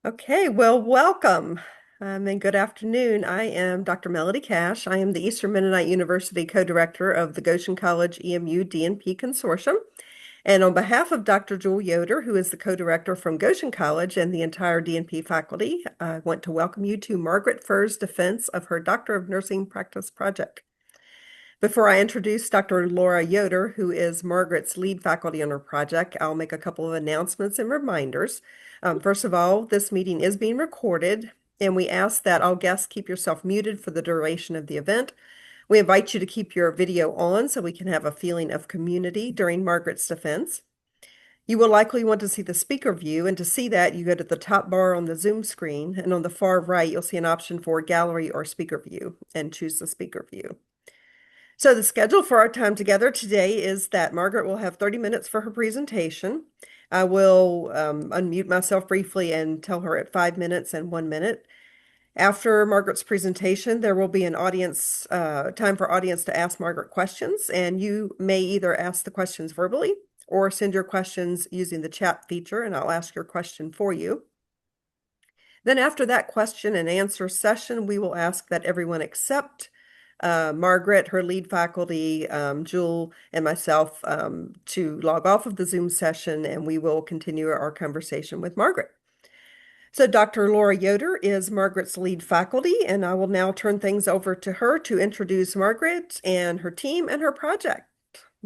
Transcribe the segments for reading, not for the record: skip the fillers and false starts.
Okay, well, welcome and good afternoon. I am Dr. Melody Cash. I am the Eastern Mennonite University co-director of the Goshen College EMU DNP Consortium. And on behalf of Dr. Jewel Yoder, who is the co-director from Goshen College and the entire DNP faculty, I want to welcome you to Margaret Furr's defense of her Doctor of Nursing Practice project. Before I introduce Dr. Laura Yoder, who is Margaret's lead faculty on her project, I'll make a couple of announcements and reminders. First of all, this meeting is being recorded, and we ask that all guests keep yourself muted for the duration of the event. We invite you to keep your video on so we can have a feeling of community during Margaret's defense. You will likely want to see the speaker view, and to see that, you go to the top bar on the Zoom screen, and on the far right, you'll see an option for gallery or speaker view, and choose the speaker view. So the schedule for our time together today is that Margaret will have 30 minutes for her presentation. I will unmute myself briefly and tell her at 5 minutes and 1 minute. After Margaret's presentation, there will be an audience time for audience to ask Margaret questions, and you may either ask the questions verbally or send your questions using the chat feature, and I'll ask your question for you. Then after that question and answer session, we will ask that everyone accept Margaret, her lead faculty, Jewel, and myself to log off of the Zoom session, and we will continue our conversation with Margaret. So Dr. Laura Yoder is Margaret's lead faculty, and I will now turn things over to her to introduce Margaret and her team and her project.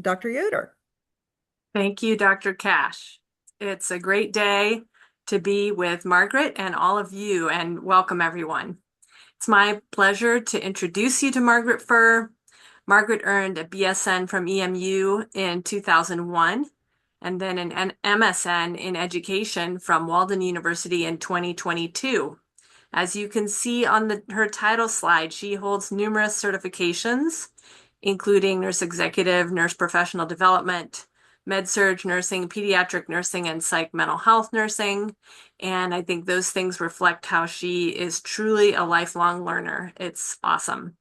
Dr. Yoder. Thank you, Dr. Cash. It's a great day to be with Margaret and all of you, and welcome everyone. It's my pleasure to introduce you to Margaret Furr. Margaret earned a BSN from EMU in 2001, and then an MSN in education from Walden University in 2022. As you can see on her title slide, she holds numerous certifications, including nurse executive, nurse professional development, med-surg nursing, pediatric nursing, and psych mental health nursing. And I think those things reflect how she is truly a lifelong learner. It's awesome.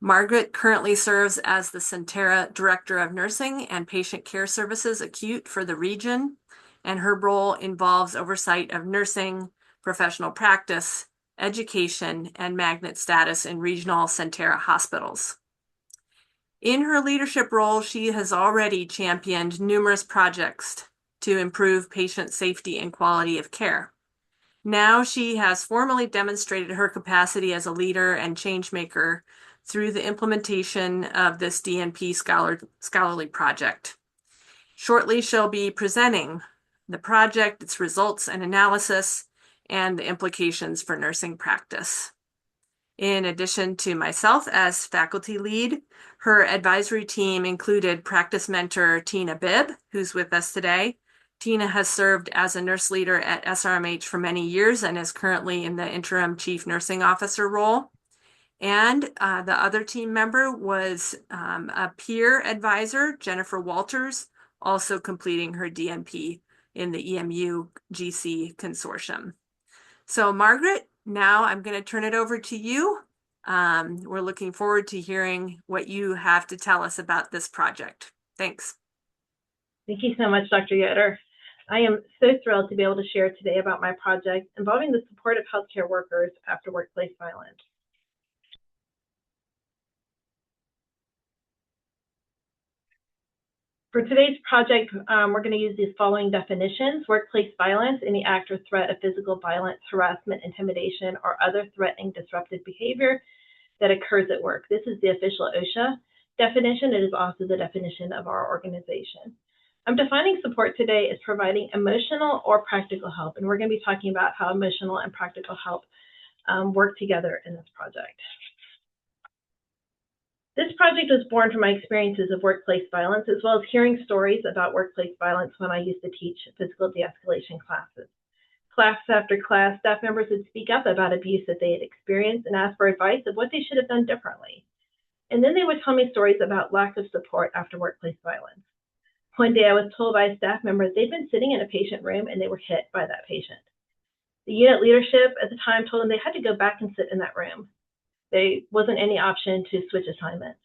Margaret currently serves as the Centera Director of Nursing and Patient Care Services Acute for the region, and her role involves oversight of nursing, professional practice, education, and magnet status in regional Centera hospitals. In her leadership role, she has already championed numerous projects to improve patient safety and quality of care. Now she has formally demonstrated her capacity as a leader and change maker through the implementation of this DNP scholarly project. Shortly, she'll be presenting the project, its results and analysis, and the implications for nursing practice. In addition to myself as faculty lead, her advisory team included practice mentor Tina Bibb, who's with us today. Tina has served as a nurse leader at SRMH for many years and is currently in the interim chief nursing officer role. And the other team member was a peer advisor, Jennifer Walters, also completing her DNP in the EMU GC consortium. So Margaret, now I'm going to turn it over to you. We're looking forward to hearing what you have to tell us about this project. Thanks. Thank you so much, Dr. Yoder. I am so thrilled to be able to share today about my project involving the support of healthcare workers after workplace violence. For today's project, we're going to use these following definitions: workplace violence, any act or threat of physical violence, harassment, intimidation, or other threatening, disruptive behavior that occurs at work. This is the official OSHA definition. It is also the definition of our organization. I'm defining support today as providing emotional or practical help, and we're going to be talking about how emotional and practical help work together in this project. This project was born from my experiences of workplace violence, as well as hearing stories about workplace violence when I used to teach physical de-escalation classes. Class after class, staff members would speak up about abuse that they had experienced and ask for advice of what they should have done differently. And then they would tell me stories about lack of support after workplace violence. One day I was told by a staff member that they'd been sitting in a patient room and they were hit by that patient. The unit leadership at the time told them they had to go back and sit in that room. There wasn't any option to switch assignments.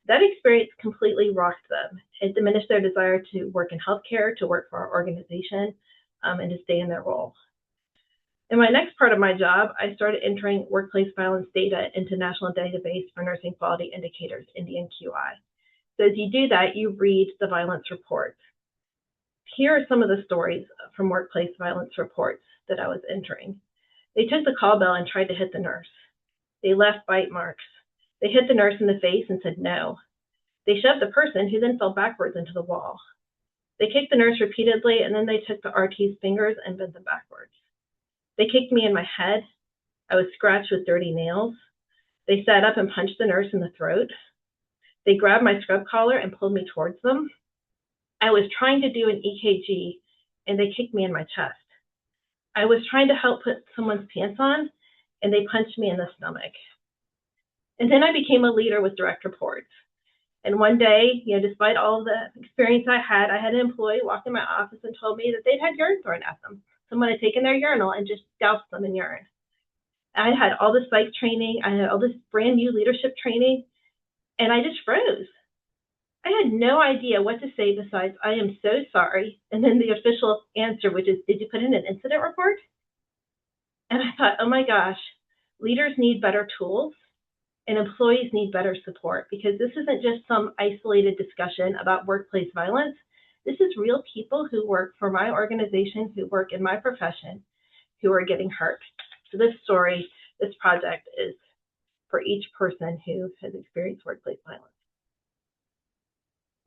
That experience completely rocked them. It diminished their desire to work in healthcare, to work for our organization, and to stay in their role. In my next part of my job, I started entering workplace violence data into National Database for Nursing Quality Indicators, NDNQI. So as you do that, you read the violence reports. Here are some of the stories from workplace violence reports that I was entering. They took the call bell and tried to hit the nurse. They left bite marks. They hit the nurse in the face and said no. They shoved the person, who then fell backwards into the wall. They kicked the nurse repeatedly, and then they took the RT's fingers and bent them backwards. They kicked me in my head. I was scratched with dirty nails. They sat up and punched the nurse in the throat. They grabbed my scrub collar and pulled me towards them. I was trying to do an EKG, and they kicked me in my chest. I was trying to help put someone's pants on, and they punched me in the stomach. And then I became a leader with direct reports. And one day, despite all the experience I had an employee walk in my office and told me that they'd had urine thrown at them. Someone had taken their urinal and just doused them in urine. I had all this psych training. I had all this brand new leadership training, and I just froze. I had no idea what to say besides, "I am so sorry," and then the official answer, which is, "Did you put in an incident report?" And I thought, oh my gosh, leaders need better tools and employees need better support, because this isn't just some isolated discussion about workplace violence. This is real people who work for my organization, who work in my profession, who are getting hurt. So this story, this project is for each person who has experienced workplace violence.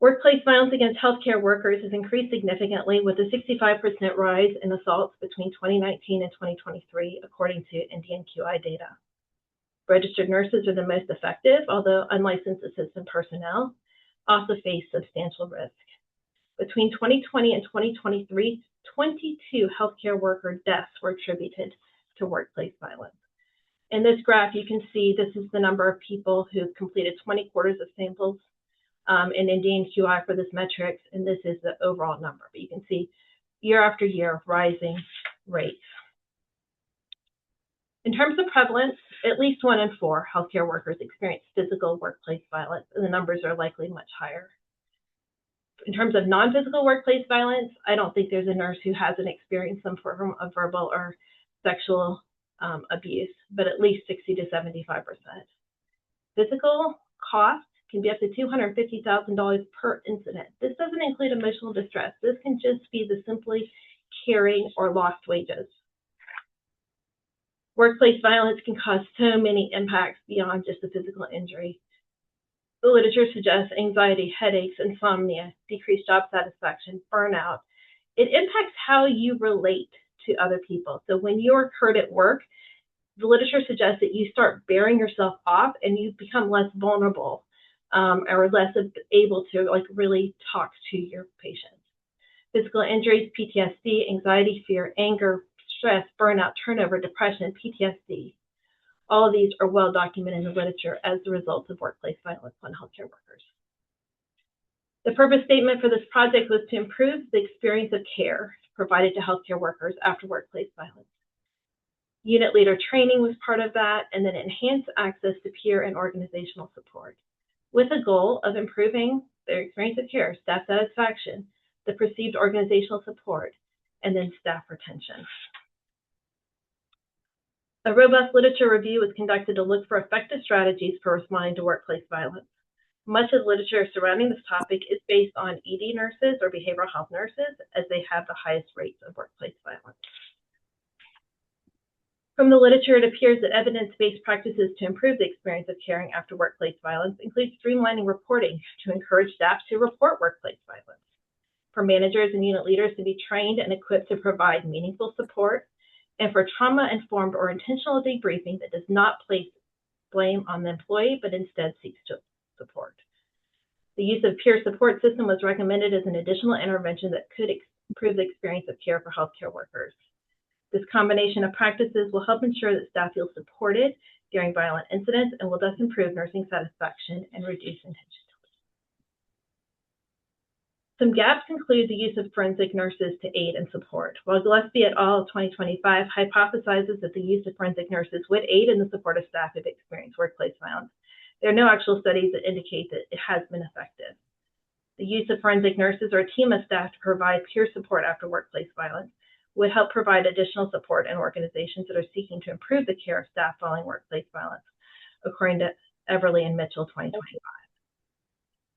Workplace violence against healthcare workers has increased significantly, with a 65% rise in assaults between 2019 and 2023, according to NDNQI data. Registered nurses are the most effective, although unlicensed assistant personnel also face substantial risk. Between 2020 and 2023, 22 healthcare worker deaths were attributed to workplace violence. In this graph, you can see this is the number of people who completed 20 quarters of samples in NDNQI for this metric, and this is the overall number. But you can see year after year rising rates. In terms of prevalence, at least 1 in 4 healthcare workers experience physical workplace violence, and the numbers are likely much higher. In terms of non-physical workplace violence, I don't think there's a nurse who hasn't experienced some form of verbal or sexual abuse, but at least 60 to 75%. Physical costs can be up to $250,000 per incident. This doesn't include emotional distress. This can just be the simply caring or lost wages. Workplace violence can cause so many impacts beyond just the physical injury. The literature suggests anxiety, headaches, insomnia, decreased job satisfaction, burnout. It impacts how you relate to other people. So when you're hurt at work, the literature suggests that you start bearing yourself off and you become less vulnerable or less able to really talk to your patients. Physical injuries, PTSD, anxiety, fear, anger, stress, burnout, turnover, depression, PTSD. All of these are well documented in the literature as the result of workplace violence on healthcare workers. The purpose statement for this project was to improve the experience of care provided to healthcare workers after workplace violence. Unit leader training was part of that, and then enhance access to peer and organizational support, with a goal of improving their experience of care, staff satisfaction, the perceived organizational support, and then staff retention. A robust literature review was conducted to look for effective strategies for responding to workplace violence. Much of the literature surrounding this topic is based on ED nurses or behavioral health nurses, as they have the highest rates of workplace violence. From the literature, it appears that evidence-based practices to improve the experience of caring after workplace violence include streamlining reporting to encourage staff to report workplace violence, for managers and unit leaders to be trained and equipped to provide meaningful support, and for trauma-informed or intentional debriefing that does not place blame on the employee, but instead seeks to support. The use of peer support system was recommended as an additional intervention that could improve the experience of care for healthcare workers. This combination of practices will help ensure that staff feel supported during violent incidents and will thus improve nursing satisfaction and reduce intention. Some gaps include the use of forensic nurses to aid and support. While Gillespie et al. 2025 hypothesizes that the use of forensic nurses would aid in the support of staff who have experienced workplace violence, there are no actual studies that indicate that it has been effective. The use of forensic nurses or a team of staff to provide peer support after workplace violence would help provide additional support in organizations that are seeking to improve the care of staff following workplace violence, according to Everly and Mitchell 2025.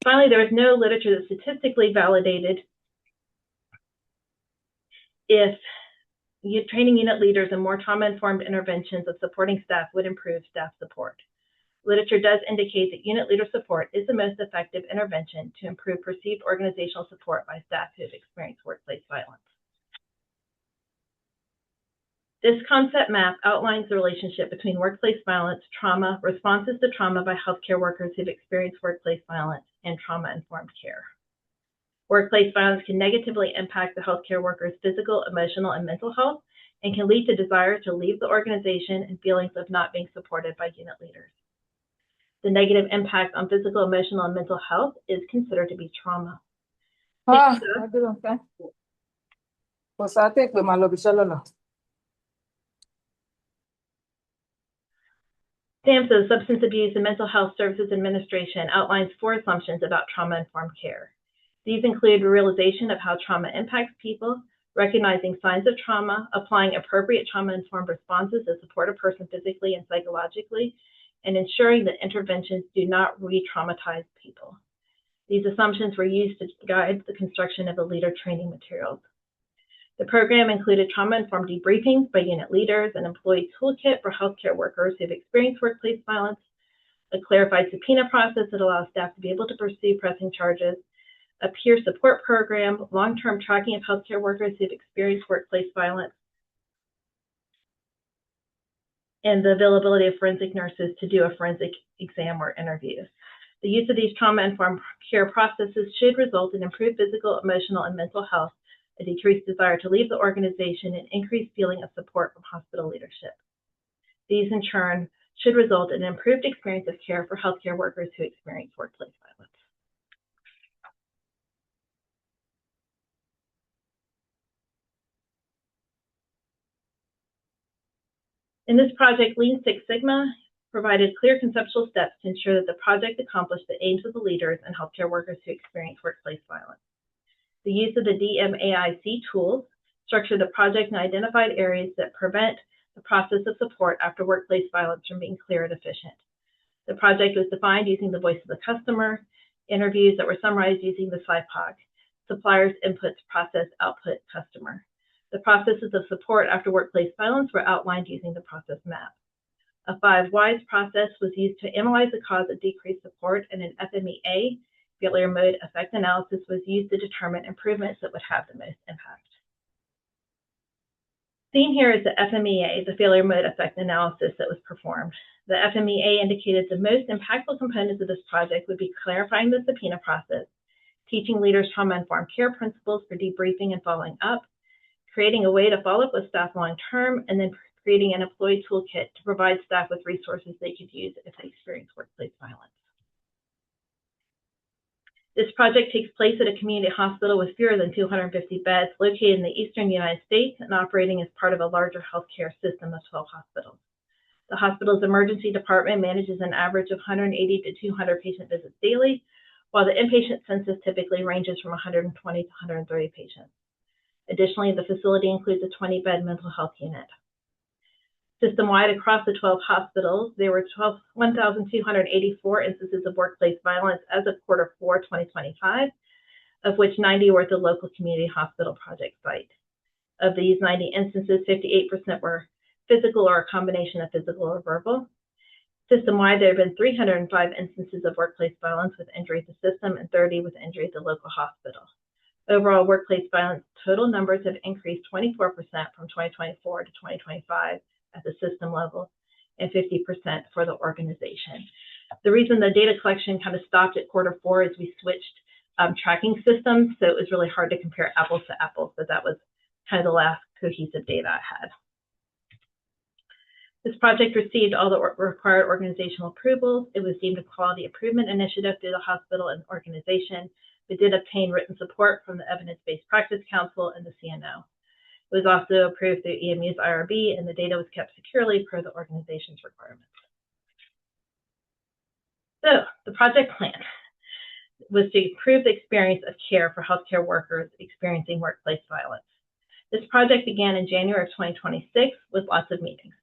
Finally, there is no literature that statistically validated if training unit leaders in more trauma-informed interventions of supporting staff would improve staff support. Literature does indicate that unit leader support is the most effective intervention to improve perceived organizational support by staff who have experienced workplace violence. This concept map outlines the relationship between workplace violence, trauma, responses to trauma by healthcare workers who've experienced workplace violence, and trauma-informed care. Workplace violence can negatively impact the healthcare worker's physical, emotional, and mental health, and can lead to desires to leave the organization and feelings of not being supported by unit leaders. The negative impact on physical, emotional, and mental health is considered to be trauma. SAMHSA, Substance Abuse and Mental Health Services Administration, outlines 4 assumptions about trauma-informed care. These include realization of how trauma impacts people, recognizing signs of trauma, applying appropriate trauma-informed responses to support a person physically and psychologically, and ensuring that interventions do not re-traumatize people. These assumptions were used to guide the construction of the leader training materials. The program included trauma-informed debriefings by unit leaders, an employee toolkit for healthcare workers who have experienced workplace violence, a clarified subpoena process that allows staff to be able to pursue pressing charges, a peer support program, long-term tracking of healthcare workers who have experienced workplace violence, and the availability of forensic nurses to do a forensic exam or interview. The use of these trauma-informed care processes should result in improved physical, emotional, and mental health, a decreased desire to leave the organization, and increased feeling of support from hospital leadership. These, in turn, should result in an improved experience of care for healthcare workers who experience workplace violence. In this project, Lean Six Sigma provided clear conceptual steps to ensure that the project accomplished the aims of the leaders and healthcare workers who experience workplace violence. The use of the DMAIC tools structured the project in identified areas that prevent the process of support after workplace violence from being clear and efficient. The project was defined using the voice of the customer, interviews that were summarized using the SIPOC, suppliers, inputs, process, output, customer. The processes of support after workplace violence were outlined using the process map. A 5 whys process was used to analyze the cause of decreased support, and an FMEA, failure mode effect analysis, was used to determine improvements that would have the most impact. Seen here is the FMEA, the failure mode effect analysis that was performed. The FMEA indicated the most impactful components of this project would be clarifying the subpoena process, teaching leaders trauma-informed care principles for debriefing and following up, creating a way to follow up with staff long-term, and then creating an employee toolkit to provide staff with resources they could use if they experience workplace violence. This project takes place at a community hospital with fewer than 250 beds located in the eastern United States and operating as part of a larger healthcare system of 12 hospitals. The hospital's emergency department manages an average of 180 to 200 patient visits daily, while the inpatient census typically ranges from 120 to 130 patients. Additionally, the facility includes a 20-bed mental health unit. System-wide across the 12 hospitals, there were 1,284 instances of workplace violence as of Q4 2025, of which 90 were at the local community hospital project site. Of these 90 instances, 58% were physical or a combination of physical or verbal. System-wide, there have been 305 instances of workplace violence with injury at the system and 30 with injury at the local hospital. Overall, workplace violence total numbers have increased 24% from 2024 to 2025 at the system level and 50% for the organization. The reason the data collection kind of stopped at Q4 is we switched tracking systems, so it was really hard to compare apples to apples, but that was kind of the last cohesive data I had. This project received all the required organizational approvals. It was deemed a quality improvement initiative through the hospital and organization. It did obtain written support from the Evidence-Based Practice Council and the CNO. It was also approved through EMU's IRB, and the data was kept securely per the organization's requirements. So the project plan was to improve the experience of care for healthcare workers experiencing workplace violence. This project began in January of 2026 with lots of meetings.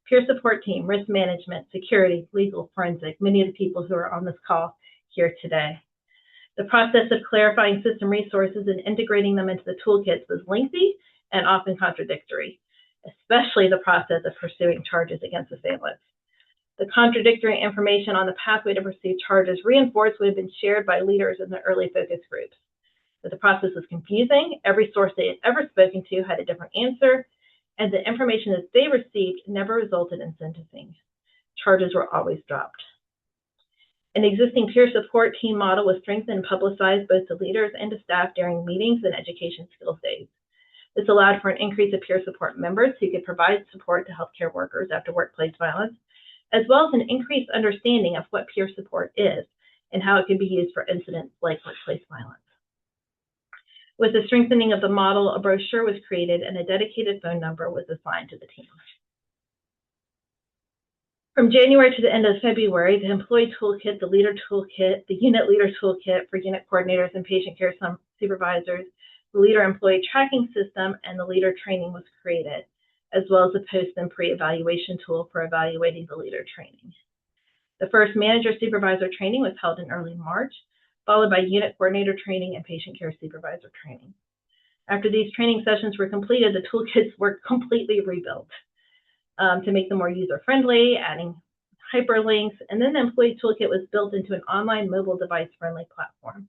Peer support team, risk management, security, legal, forensic, many of the people who are on this call here today. The process of clarifying system resources and integrating them into the toolkits was lengthy and often contradictory, especially the process of pursuing charges against assailants. The contradictory information on the pathway to pursue charges reinforced what had been shared by leaders in the early focus groups. That the process was confusing, every source they had ever spoken to had a different answer, and the information that they received never resulted in sentencing. Charges were always dropped. An existing peer support team model was strengthened and publicized both to leaders and to staff during meetings and education skills days. This allowed for an increase of peer support members who could provide support to healthcare workers after workplace violence, as well as an increased understanding of what peer support is and how it can be used for incidents like workplace violence. With the strengthening of the model, a brochure was created and a dedicated phone number was assigned to the team. From January to the end of February, the employee toolkit, the leader toolkit, the unit leader toolkit for unit coordinators and patient care supervisors, the leader employee tracking system, and the leader training was created, as well as a post and pre-evaluation tool for evaluating the leader training. The first manager supervisor training was held in early March, followed by unit coordinator training and patient care supervisor training. After these training sessions were completed, the toolkits were completely rebuilt to make them more user-friendly, adding hyperlinks, and then the employee toolkit was built into an online mobile device-friendly platform.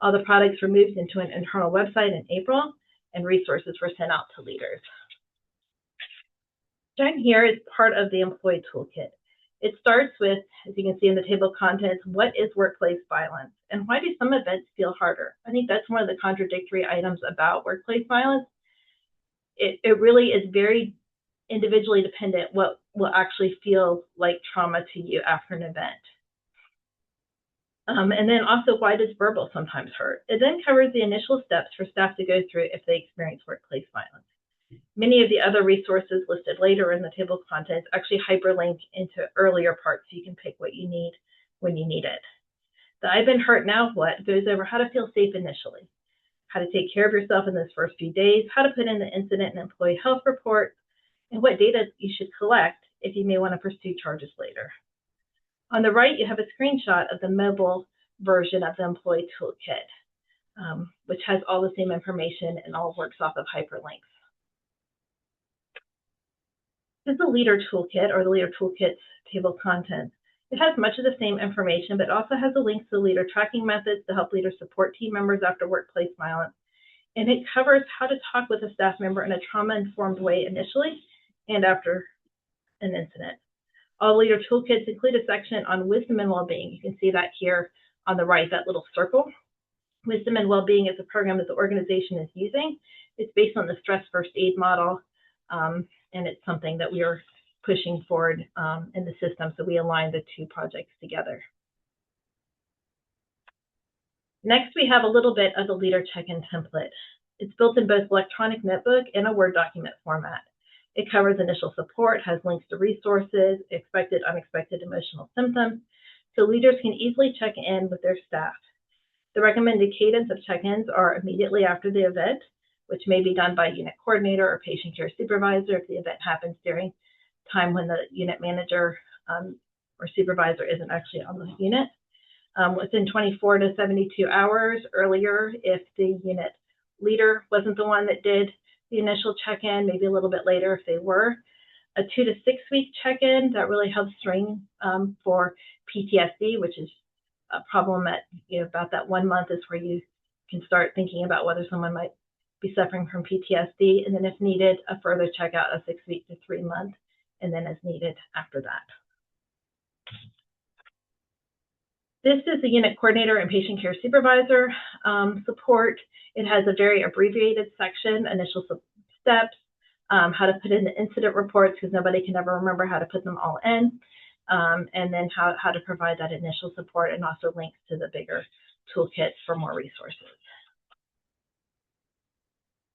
All the products were moved into an internal website in April, and resources were sent out to leaders. Shown here is part of the employee toolkit. It starts with, as you can see in the table of contents, what is workplace violence and why do some events feel harder? I think that's one of the contradictory items about workplace violence. It really is very individually dependent what will actually feel like trauma to you after an event. And then also, why does verbal sometimes hurt? It then covers the initial steps for staff to go through if they experience workplace violence. Many of the other resources listed later in the table of contents actually hyperlink into earlier parts so you can pick what you need when you need it. The I've been hurt, now what goes over how to feel safe initially, how to take care of yourself in those first few days, how to put in the incident and employee health report, and what data you should collect if you may want to pursue charges later. On the right, you have a screenshot of the mobile version of the employee toolkit, which has all the same information and all works off of hyperlinks. This is the leader toolkit, or the leader toolkit's table of contents. It has much of the same information, but also has the links to the leader tracking methods to help leaders support team members after workplace violence. And it covers how to talk with a staff member in a trauma-informed way initially and after an incident. All leader toolkits include a section on wisdom and well-being. You can see that here on the right, that little circle. Wisdom and well-being is a program that the organization is using. It's based on the stress first aid model, and it's something that we are pushing forward in the system, so we align the two projects together. Next, we have a little bit of the leader check-in template. It's built in both electronic notebook and a Word document format. It covers initial support, has links to resources, expected, unexpected emotional symptoms, so leaders can easily check in with their staff. The recommended cadence of check-ins are immediately after the event, which may be done by unit coordinator or patient care supervisor if the event happens during time when the unit manager or supervisor isn't actually on the unit. Within 24 to 72 hours earlier, if the unit leader wasn't the one that did the initial check-in, maybe a little bit later if they were. A 2 to 6 week check-in that really helps screen for PTSD, which is a problem at about that 1 month is where you can start thinking about whether someone might be suffering from PTSD, and then if needed, a further checkout of 6 weeks to 3 months, and then as needed after that. This is the unit coordinator and patient care supervisor support. It has a very abbreviated section, initial steps, how to put in the incident reports because nobody can ever remember how to put them all in, and then how to provide that initial support, and also links to the bigger toolkits for more resources.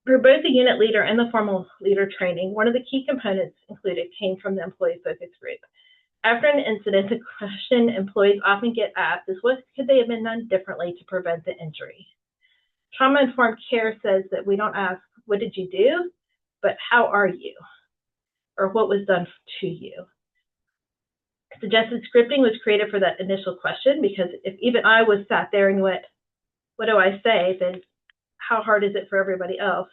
For both the unit leader and the formal leader training, one of the key components included came from the employee focus group. After an incident, the question employees often get asked is, what could they have been done differently to prevent the injury? Trauma-informed care says that we don't ask, what did you do, but how are you? Or what was done to you? Suggested scripting was created for that initial question, because if even I was sat there and went, what do I say, then how hard is it for everybody else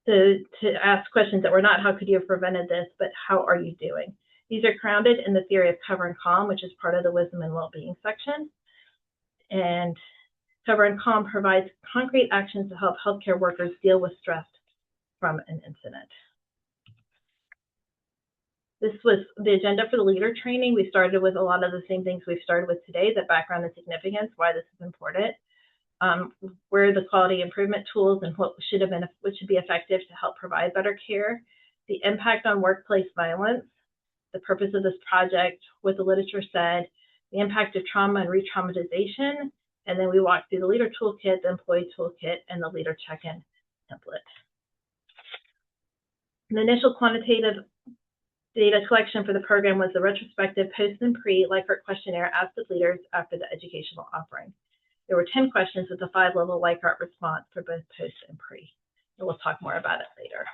to ask questions that were not, how could you have prevented this, but how are you doing? These are grounded in the theory of cover and calm, which is part of the wisdom and well-being section. And cover and calm provides concrete actions to help healthcare workers deal with stress from an incident. This was the agenda for the leader training. We started with a lot of the same things we've started with today, the background and significance, why this is important, where the quality improvement tools and what should be effective to help provide better care, the impact on workplace violence, the purpose of this project, what the literature said, the impact of trauma and re-traumatization, and then we walked through the leader toolkit, the employee toolkit, and the leader check-in template. The initial quantitative data collection for the program was the retrospective post and pre-Likert questionnaire asked of leaders after the educational offering. There were 10 questions with a 5-level Likert response for both post and pre. And we'll talk more about it later.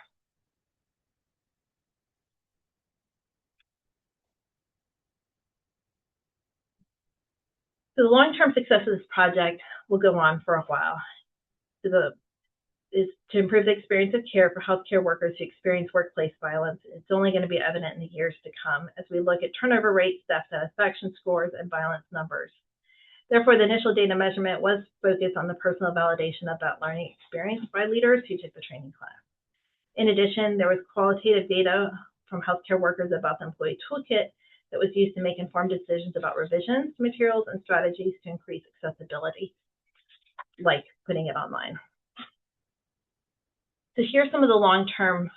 So the long-term success of this project will go on for a while. Is to improve the experience of care for healthcare workers who experience workplace violence. It's only going to be evident in the years to come as we look at turnover rates, staff satisfaction scores, and violence numbers. Therefore, the initial data measurement was focused on the personal validation of that learning experience by leaders who took the training class. In addition, there was qualitative data from healthcare workers about the employee toolkit that was used to make informed decisions about revisions, materials, and strategies to increase accessibility, like putting it online. So here's some of the long-term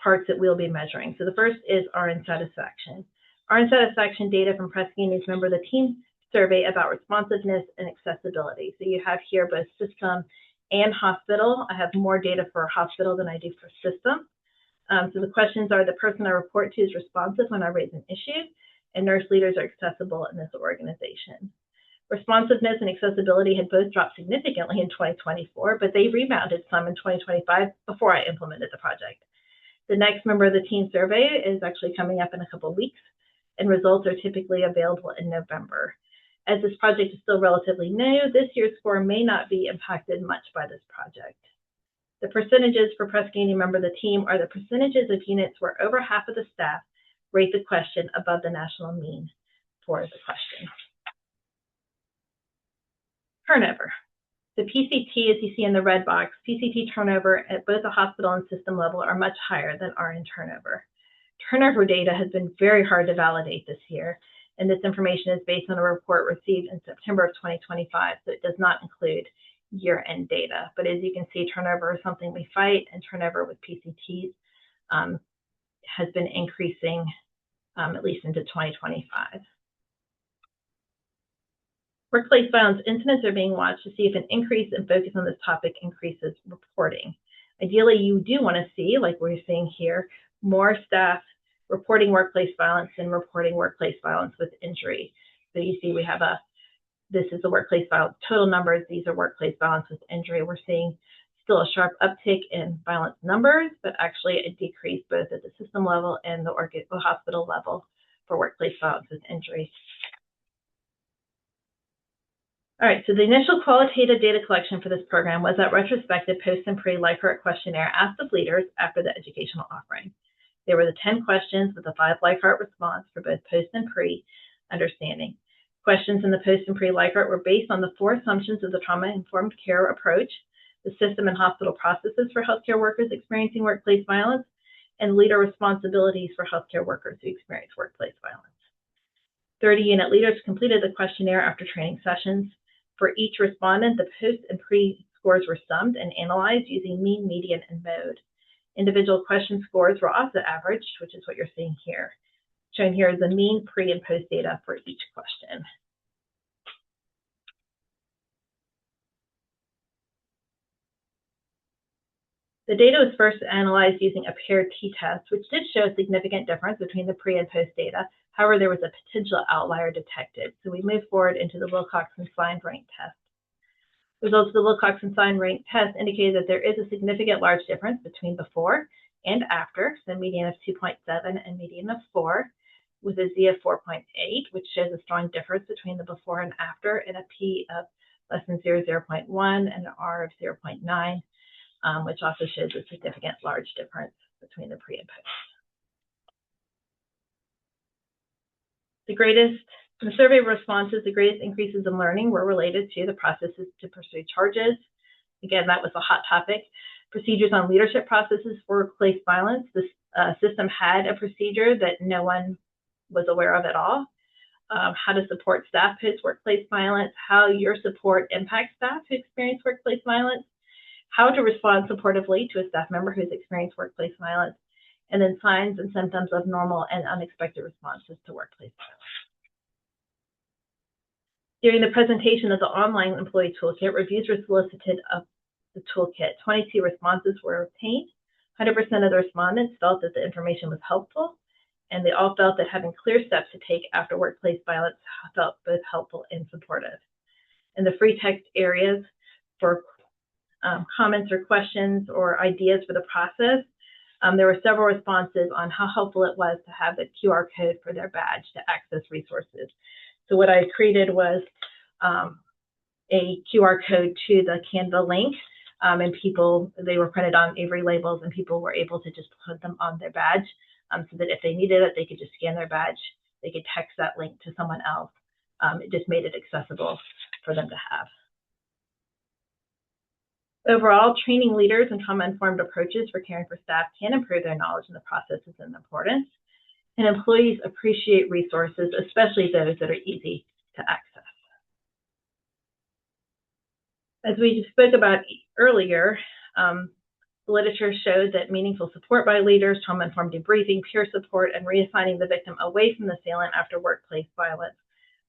parts that we'll be measuring. So the first is RN satisfaction. RN satisfaction data from Prescini's member of the team survey about responsiveness and accessibility. So you have here both system and hospital. I have more data for hospital than I do for system. So the questions are, the person I report to is responsive when I raise an issue, and nurse leaders are accessible in this organization. Responsiveness and accessibility had both dropped significantly in 2024, but they rebounded some in 2025 before I implemented the project. The next member of the team survey is actually coming up in a couple of weeks, and results are typically available in November. As this project is still relatively new, this year's score may not be impacted much by this project. The percentages for Prescini member of the team are the percentages of units where over half of the staff rate the question above the national mean for the question. Turnover. The PCT, as you see in the red box, PCT turnover at both the hospital and system level are much higher than RN turnover. Turnover data has been very hard to validate this year, and this information is based on a report received in September of 2025, so it does not include year-end data. But as you can see, turnover is something we fight, and turnover with PCTs has been increasing at least into 2025. Workplace violence incidents are being watched to see if an increase in focus on this topic increases reporting. Ideally, you do want to see, like we're seeing here, more staff reporting workplace violence than reporting workplace violence with injury. So you see we have this is the workplace violence total numbers, these are workplace violence with injury. We're seeing still a sharp uptick in violence numbers, but actually a decrease both at the system level and the hospital level for workplace violence with injury. All right, so the initial qualitative data collection for this program was that retrospective post and pre-Likert questionnaire asked of leaders after the educational offering. There were the 10 questions with a 5 Likert response for both post and pre-understanding. Questions in the post and pre-Likert were based on the 4 assumptions of the trauma-informed care approach, the system and hospital processes for healthcare workers experiencing workplace violence, and leader responsibilities for healthcare workers who experience workplace violence. 30 unit leaders completed the questionnaire after training sessions. For each respondent, the post and pre scores were summed and analyzed using mean, median, and mode. Individual question scores were also averaged, which is what you're seeing here. Shown here is the mean, pre, and post data for each question. The data was first analyzed using a paired t-test, which did show a significant difference between the pre and post data. However, there was a potential outlier detected, so we moved forward into the Wilcoxon-Klein rank test. Results of the Wilcoxon-Klein rank test indicated that there is a significant large difference between before and after, so median of 2.7 and median of 4, with a Z of 4.8, which shows a strong difference between the before and after, and a P of less than 0.1 and an R of 0.9, which also shows a significant large difference between the pre and post. In the survey responses, the greatest increases in learning were related to the processes to pursue charges. Again, that was a hot topic. Procedures on leadership processes for workplace violence. This system had a procedure that no one was aware of at all. How to support staff post-workplace violence, how your support impacts staff who experience workplace violence, how to respond supportively to a staff member who's experienced workplace violence, and then signs and symptoms of normal and unexpected responses to workplace violence. During the presentation of the online employee toolkit, reviews were solicited of the toolkit. 22 responses were obtained. 100% of the respondents felt that the information was helpful, and they all felt that having clear steps to take after workplace violence felt both helpful and supportive. In the free text areas for comments or questions or ideas for the process, there were several responses on how helpful it was to have the QR code for their badge to access resources. So what I created was a QR code to the Canva link, and they were printed on Avery labels, and people were able to just put them on their badge, so that if they needed it, they could just scan their badge. They could text that link to someone else. It just made it accessible for them to have. Overall, training leaders in trauma-informed approaches for caring for staff can improve their knowledge in the processes and importance. And employees appreciate resources, especially those that are easy to access. As we spoke about earlier, the literature showed that meaningful support by leaders, trauma-informed debriefing, peer support, and reassigning the victim away from the assailant after workplace violence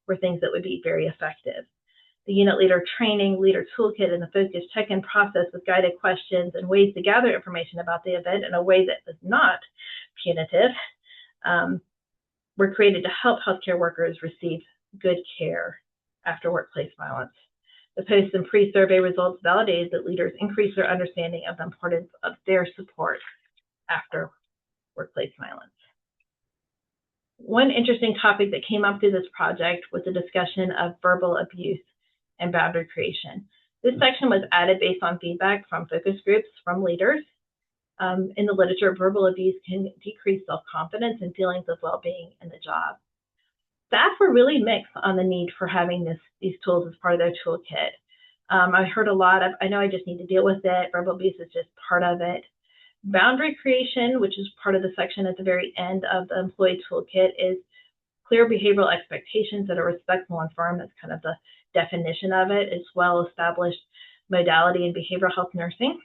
were things that would be very effective. The unit leader training, leader toolkit, and the focus check-in process with guided questions and ways to gather information about the event in a way that was not punitive were created to help healthcare workers receive good care after workplace violence. The post and pre-survey results validated that leaders increased their understanding of the importance of their support after workplace violence. One interesting topic that came up through this project was a discussion of verbal abuse and boundary creation. This section was added based on feedback from focus groups from leaders. In the literature, verbal abuse can decrease self-confidence and feelings of well-being in the job. Staff were really mixed on the need for having these tools as part of their toolkit. I heard a lot of, I know I just need to deal with it. Verbal abuse is just part of it. Boundary creation, which is part of the section at the very end of the employee toolkit, is clear behavioral expectations that are respectful and firm. That's kind of the definition of it, as well established modality in behavioral health nursing.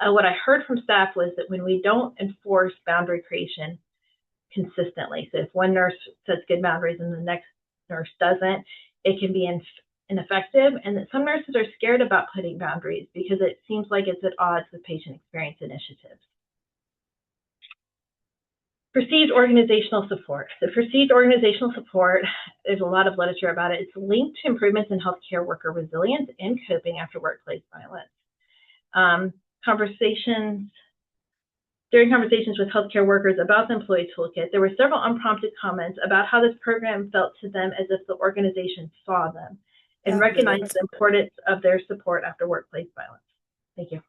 What I heard from staff was that when we don't enforce boundary creation consistently, so if one nurse sets good boundaries and the next nurse doesn't, it can be ineffective, and that some nurses are scared about putting boundaries because it seems like it's at odds with patient experience initiatives. Perceived organizational support. So perceived organizational support, there's a lot of literature about it. It's linked to improvements in healthcare worker resilience and coping after workplace violence. During conversations with healthcare workers about the employee toolkit, there were several unprompted comments about how this program felt to them as if the organization saw them and recognized the importance of their support after workplace violence. Thank you.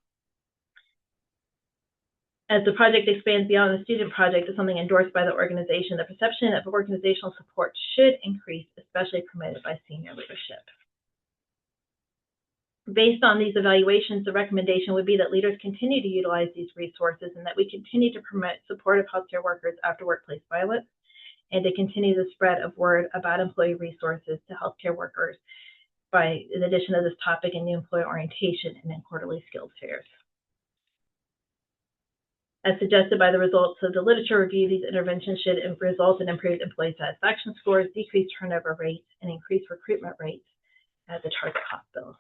As the project expands beyond the student project to something endorsed by the organization, the perception of organizational support should increase, especially promoted by senior leadership. Based on these evaluations, the recommendation would be that leaders continue to utilize these resources and that we continue to promote supportive healthcare workers after workplace violence and to continue the spread of word about employee resources to healthcare workers by the addition of this topic in new employee orientation and in quarterly skills fairs. As suggested by the results of the literature review, these interventions should result in improved employee satisfaction scores, decreased turnover rates, and increased recruitment rates at the target hospitals.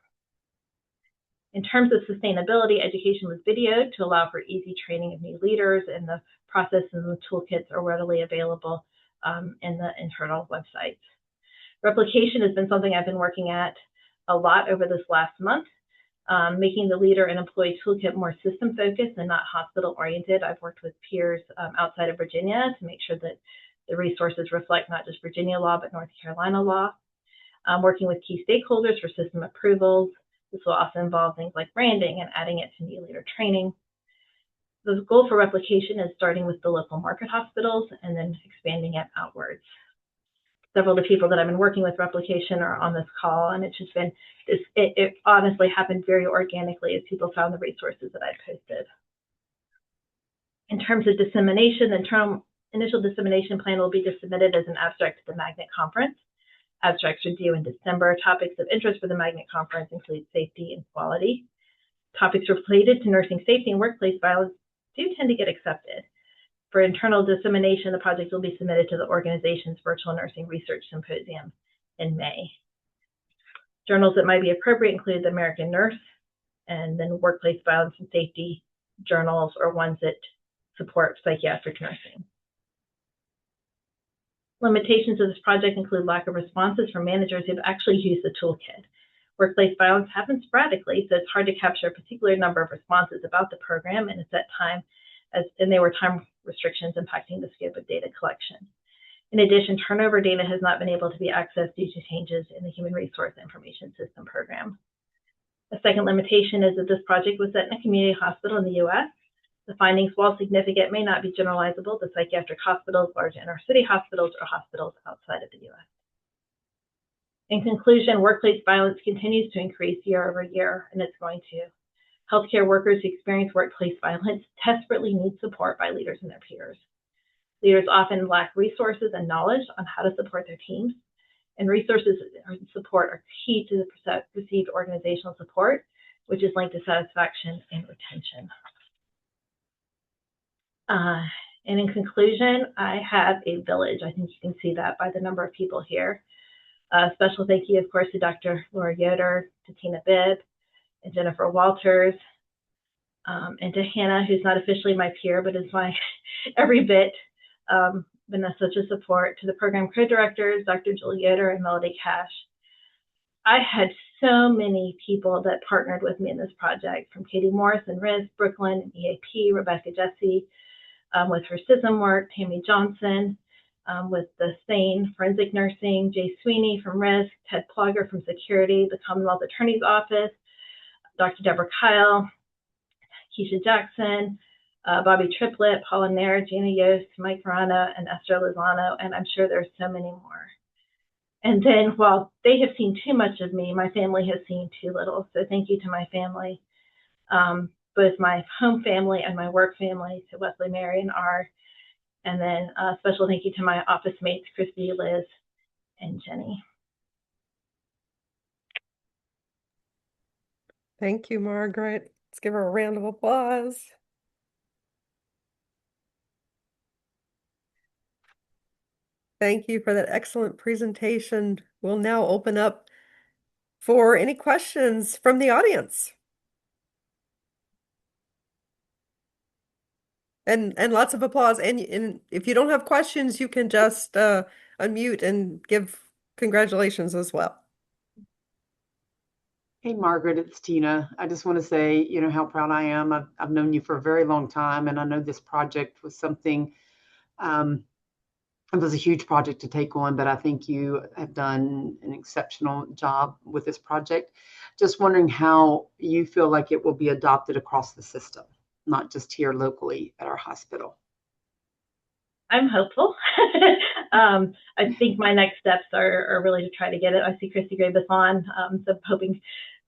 In terms of sustainability, education was videoed to allow for easy training of new leaders, and the process and the toolkits are readily available in the internal websites. Replication has been something I've been working at a lot over this last month, making the leader and employee toolkit more system focused and not hospital oriented. I've worked with peers outside of Virginia to make sure that the resources reflect not just Virginia law, but North Carolina law. Working with key stakeholders for system approvals. This will also involve things like branding and adding it to new leader training. The goal for replication is starting with the local market hospitals and then expanding it outwards. Several of the people that I've been working with replication are on this call, and it's just been, it honestly happened very organically as people found the resources that I posted. In terms of dissemination, the initial dissemination plan will be submitted as an abstract to the Magnet Conference. Abstracts are due in December. Topics of interest for the Magnet Conference include safety and quality. Topics related to nursing safety and workplace violence do tend to get accepted. For internal dissemination, the project will be submitted to the organization's Virtual Nursing Research Symposium in May. Journals that might be appropriate include the American Nurse and then Workplace Violence and Safety journals, or ones that support psychiatric nursing. Limitations of this project include lack of responses from managers who've actually used the toolkit. Workplace violence happens sporadically, so it's hard to capture a particular number of responses about the program in a set time, and there were time restrictions impacting the scope of data collection. In addition, turnover data has not been able to be accessed due to changes in the Human Resource Information System program. A second limitation is that this project was set in a community hospital in the U.S. The findings, while significant, may not be generalizable to psychiatric hospitals, large inner city hospitals, or hospitals outside of the U.S. In conclusion, workplace violence continues to increase year over year, and it's going to. Healthcare workers who experience workplace violence desperately need support by leaders and their peers. Leaders often lack resources and knowledge on how to support their teams, and resources and support are key to the perceived organizational support, which is linked to satisfaction and retention. And in conclusion, I have a village. I think you can see that by the number of people here. Special thank you, of course, to Dr. Laura Yoder, to Tina Bibb, and Jennifer Walters, and to Hannah, who's not officially my peer, but is my every bit been such a support, to the program co-directors, Dr. Jill Yoder and Melody Cash. I had so many people that partnered with me in this project, from Katie Morris and RIS, Brooklyn and EAP, Rebecca Jesse, with her CISM work, Tammy Johnson, with the SANE Forensic Nursing, Jay Sweeney from RISK, Ted Plogger from Security, the Commonwealth Attorney's Office, Dr. Deborah Kyle, Keisha Jackson, Bobby Triplett, Paula Nair, Gina Yost, Mike Verano, and Esther Lozano, and I'm sure there's so many more. And then while they have seen too much of me, my family has seen too little. So thank you to my family, both my home family and my work family, to Wesley, Mary, and R. And then a special thank you to my office mates, Christy, Liz, and Jenny. Thank you, Margaret. Let's give her a round of applause. Thank you for that excellent presentation. We'll now open up for any questions from the audience. And lots of applause. And if you don't have questions, you can just unmute and give congratulations as well. Hey, Margaret, it's Tina. I just want to say, you know, how proud I am. I've known you for a very long time, and I know this project was something, it was a huge project to take on, but I think you have done an exceptional job with this project. Just wondering how you feel like it will be adopted across the system, not just here locally at our hospital. I'm hopeful. I think my next steps are really to try to get it. I see Christy Grabus on, so I'm hoping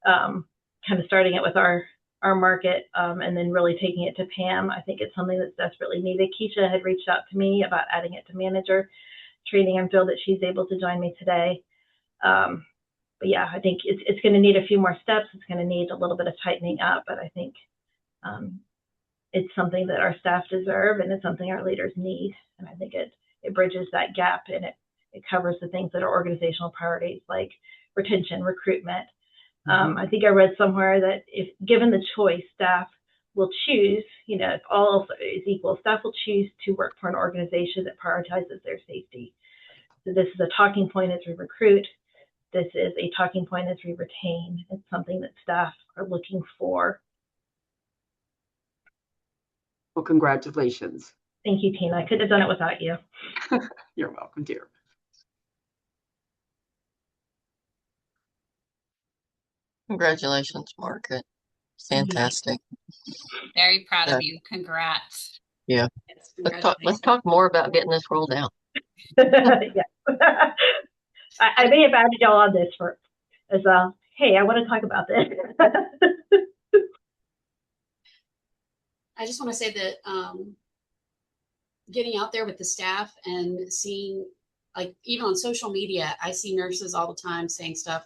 kind of starting it with our market and then really taking it to Pam. I think it's something that's desperately needed. Keisha had reached out to me about adding it to manager training. I'm thrilled that she's able to join me today. But yeah, I think it's going to need a few more steps. It's going to need a little bit of tightening up, but I think it's something that our staff deserve, and it's something our leaders need. And I think it bridges that gap, and it covers the things that are organizational priorities like retention, recruitment. I think I read somewhere that if given the choice, staff will choose, if all else is equal, staff will choose to work for an organization that prioritizes their safety. So this is a talking point as we recruit. This is a talking point as we retain. It's something that staff are looking for. Well, congratulations. Thank you, Tina. I couldn't have done it without you. You're welcome, dear. Congratulations, Margaret. Fantastic. Very proud of you. Congrats. Yeah. Yes, Let's talk more about getting this rolled out. Yeah. I may have added y'all on this as hey, I want to talk about this. I just want to say that getting out there with the staff and seeing, like, even on social media, I see nurses all the time saying stuff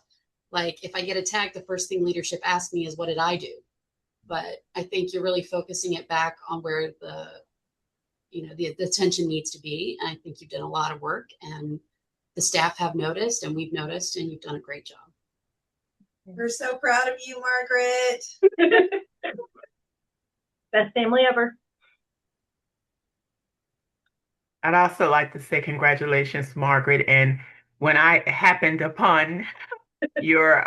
like, if I get attacked, the first thing leadership asks me is, what did I do? But I think you're really focusing it back on where the attention needs to be. And I think you've done a lot of work, and the staff have noticed, and we've noticed, and you've done a great job. We're so proud of you, Margaret. Best family ever. I'd also like to say congratulations, Margaret. And when I happened upon your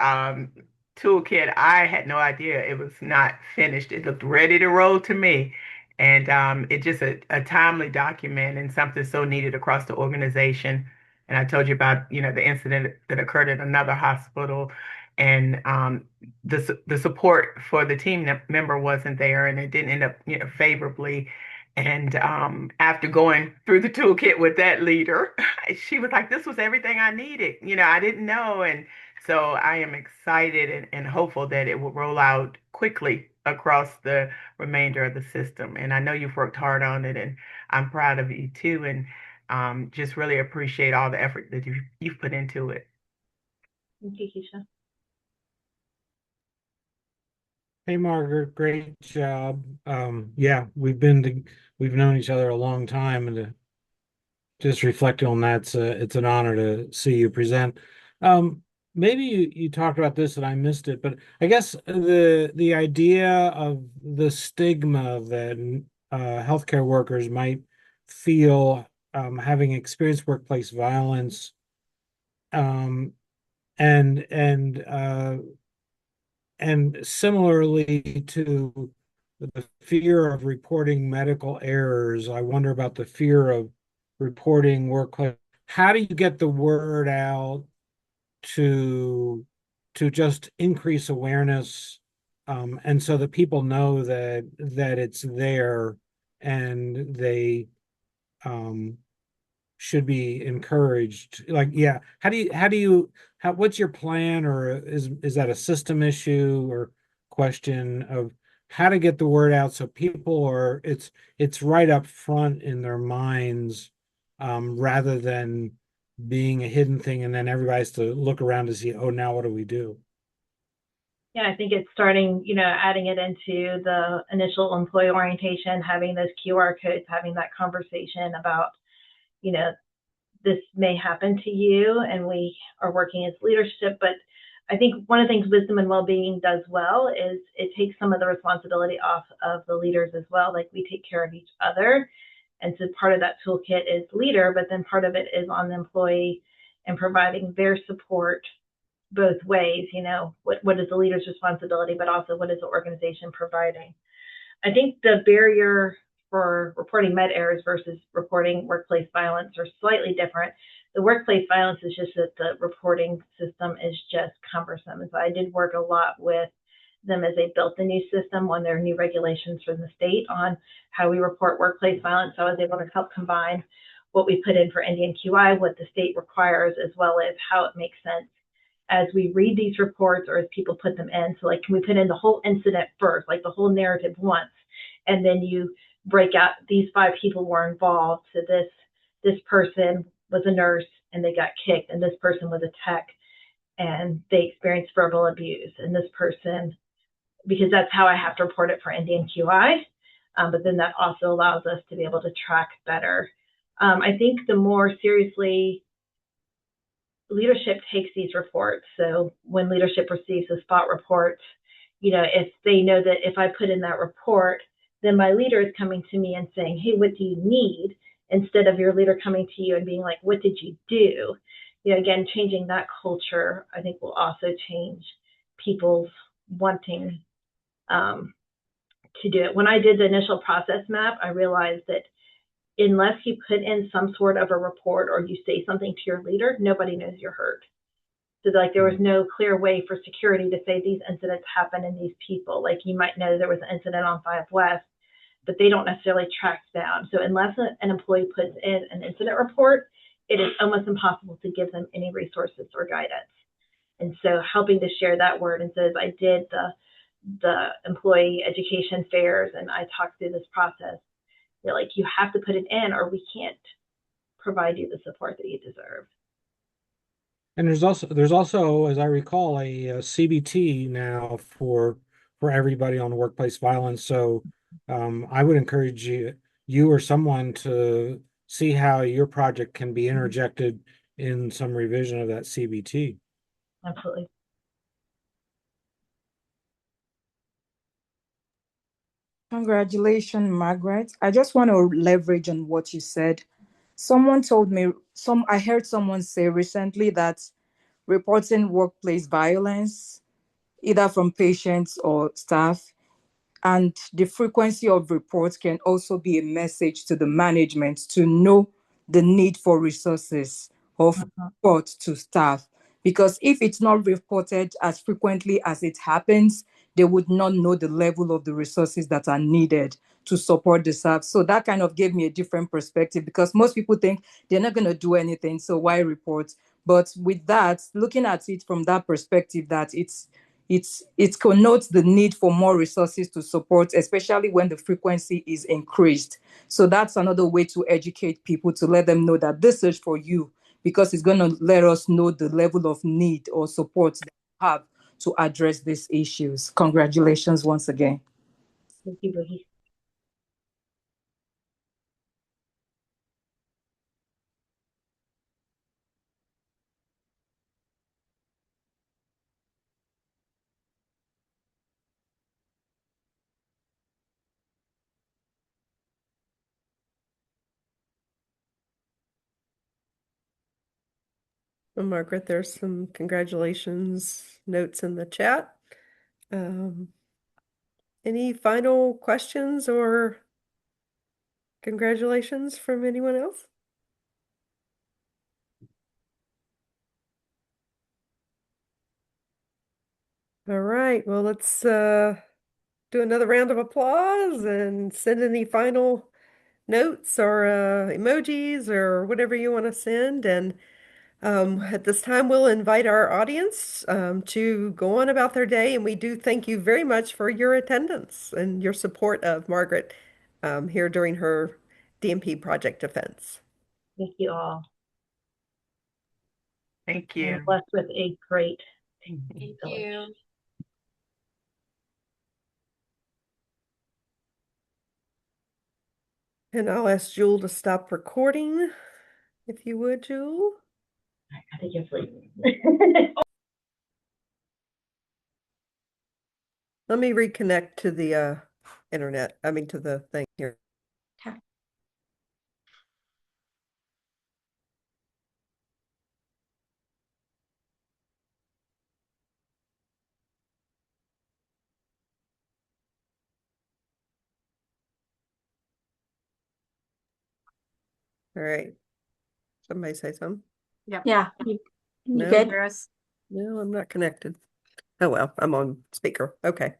toolkit, I had no idea it was not finished. It looked ready to roll to me. And it's just a timely document and something so needed across the organization. And I told you about, the incident that occurred at another hospital, and the support for the team member wasn't there, and it didn't end up, favorably. And after going through the toolkit with that leader, she was like, "This was everything I needed." I didn't know, and so I am excited and hopeful that it will roll out quickly across the remainder of the system. And I know you've worked hard on it, and I'm proud of you too, and just really appreciate all the effort that you've put into it. Thank you, Keisha. Hey Margaret, great job. Yeah, we've known each other a long time, and just reflecting on that, it's an honor to see you present. Maybe you talked about this and I missed it, but I guess the idea of the stigma that healthcare workers might feel having experienced workplace violence, and similarly to the fear of reporting medical errors, I wonder about the fear of reporting workplace. How do you get the word out to just increase awareness, and so that people know that it's there, and they should be encouraged? Like, yeah, what's your plan, or is that a system issue or question of how to get the word out so people it's right up front in their minds, rather than being a hidden thing and then everybody has to look around to see, oh, now what do we do? Yeah, I think it's starting, adding it into the initial employee orientation, having those QR codes, having that conversation about, this may happen to you, and we are working as leadership. But I think one of the things Wisdom and Wellbeing does well is it takes some of the responsibility off of the leaders as well. Like, we take care of each other. And so part of that toolkit is leader, but then part of it is on the employee and providing their support both ways. What is the leader's responsibility, but also what is the organization providing? I think the barrier for reporting med errors versus reporting workplace violence are slightly different. The workplace violence is just that the reporting system is just cumbersome. And so I did work a lot with them as they built the new system when there are new regulations from the state on how we report workplace violence. So I was able to help combine what we put in for NDNQI, what the state requires, as well as how it makes sense as we read these reports or as people put them in. So, like, can we put in the whole incident first, like the whole narrative once, and then you break out these 5 people were involved. So this person was a nurse and they got kicked, and this person was a tech and they experienced verbal abuse, and this person, because that's how I have to report it for NDNQI. But then that also allows us to be able to track better. I think the more seriously leadership takes these reports, so when leadership receives a spot report, if they know that if I put in that report, then my leader is coming to me and saying, hey, what do you need? Instead of your leader coming to you and being like, what did you do? Again, changing that culture, I think, will also change people's wanting to do it. When I did the initial process map, I realized that unless you put in some sort of a report or you say something to your leader, nobody knows you're hurt. So there was no clear way for security to say these incidents happen in these people. Like you might know there was an incident on 5 West, but they don't necessarily track down. So unless an employee puts in an incident report, it is almost impossible to give them any resources or guidance. And so helping to share that word. And so as I did the employee education fairs and I talked through this process, they're like, you have to put it in or we can't provide you the support that you deserve. And there's also, as I recall, a CBT now for everybody on workplace violence. So I would encourage you or someone to see how your project can be interjected in some revision of that CBT. Absolutely. Congratulations, Margaret. I just want to leverage on what you said. Someone told me, I heard someone say recently that reporting workplace violence, either from patients or staff, and the frequency of reports can also be a message to the management to know the need for resources of support to staff. Because if it's not reported as frequently as it happens, they would not know the level of the resources that are needed to support the staff. So that kind of gave me a different perspective because most people think they're not going to do anything, so why report? But with that, looking at it from that perspective, that it connotes the need for more resources to support, especially when the frequency is increased. So that's another way to educate people, to let them know that this is for you, because it's going to let us know the level of need or support that you have to address these issues. Congratulations once again. Thank you, Boogie. Well, Margaret, there's some congratulations notes in the chat. Any final questions or congratulations from anyone else? All right, well, let's do another round of applause and send any final notes or emojis or whatever you want to send. And at this time, we'll invite our audience to go on about their day. And we do thank you very much for your attendance and your support of Margaret here during her DNP project defense. Thank you all. Thank I'm you. blessed with a great Thank village. you. And I'll ask Jewel to stop recording, if you would, Jewel. I think you're sleeping. Let me reconnect to the internet. I mean, to the thing here. All right. Somebody say something. Yep. Yeah, No? good. Chris? No, I'm not connected. Oh well, I'm on speaker. Okay.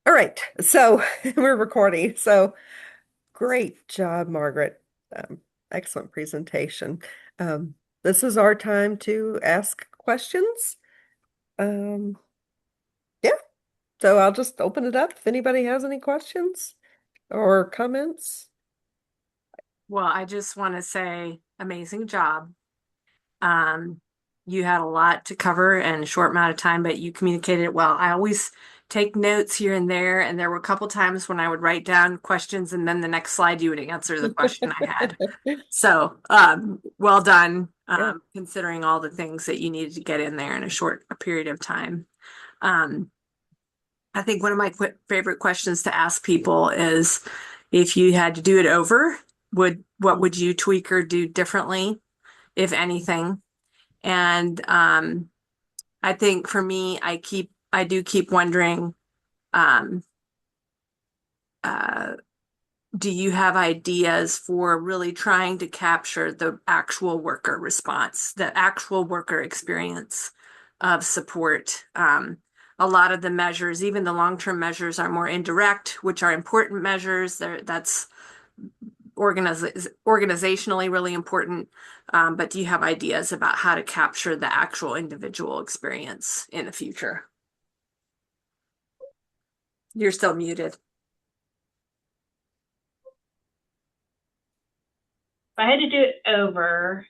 All right. So we're recording. So great job, Margaret. Excellent presentation. This is our time to ask questions. Yeah. So I'll just open it up if anybody has any questions or comments. Well, I just want to say amazing job. You had a lot to cover in a short amount of time, but you communicated it well. I always take notes here and there were a couple times when I would write down questions and then the next slide you would answer the question I had. So, well done, Yeah. considering all the things that you needed to get in there in a short period of time. I think one of my favorite questions to ask people is if you had to do it over, what would you tweak or do differently, if anything? And I think for me, I do keep wondering, um, uh, do you have ideas for really trying to capture the actual worker response, the actual worker experience of support? A lot of the measures, even the long-term measures, are more indirect, which are important measures. That's organizationally really important. But do you have ideas about how to capture the actual individual experience in the future? You're still muted. If I had to do it over,